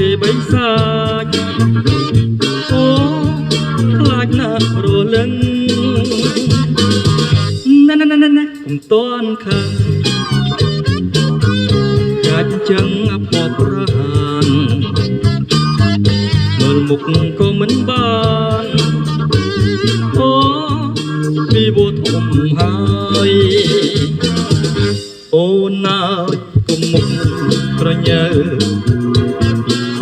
ព្រាយបិសាចអូខ្លាចណាស់រលឹងណាកុំតន់ខឹងកាច់ចឹងអភ័ព្វប្រានមើលមុខក៏មិនបានអូពីវធំហើយអូនណាគុំមុខក្រញើ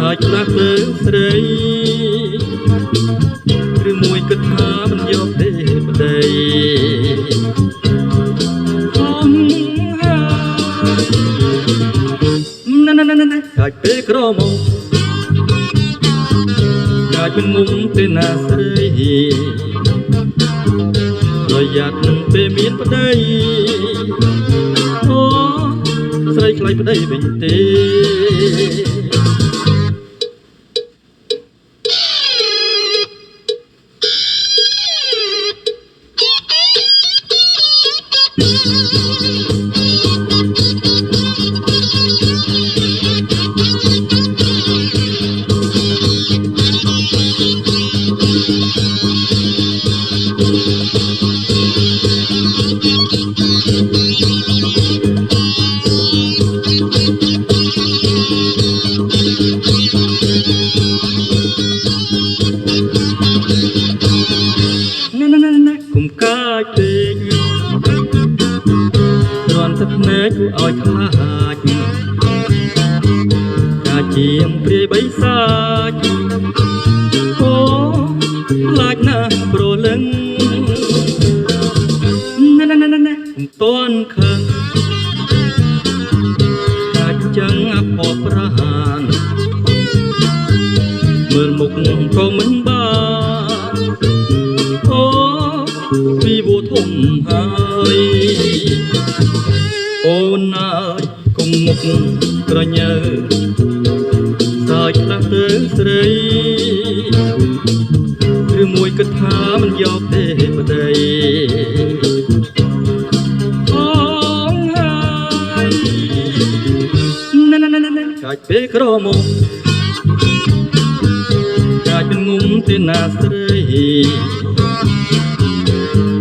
សាច់ប្រាក់លើស្រីឬមួយគិតថាមិនយកទេប្តីកាច់ពេលក្រមកកាច់មិនងុំទេណាស្រីប្រយ័ត្នពេលមានប្តីអូស្រីខ្លាចប្តីវិញទេគុំកាចពេកគ្រាន់តែភ្នែកឲ្យខ្លាចកាជាងព្រាយបិសាចអូខ្លាចណាស់ប្រលឹងកុំតន់ខឹងកាច់ចឹងអភ័ព្វប្រានមើលមុខក៏មិនបានអូពីវធំហើយអូនណាគុំមុខក្រញើសាច់ប្រាក់ទៅស្រីឬមួយគិតថាមិនយកទេប្តីអូហើយកាច់ពេលក្រមកកាច់មិនងុំទេណាស្រី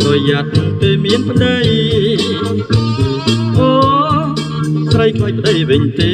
ប្រយ័ត្នពេលមានប្តីអូស្រីខ្លាចប្តីវិញទេ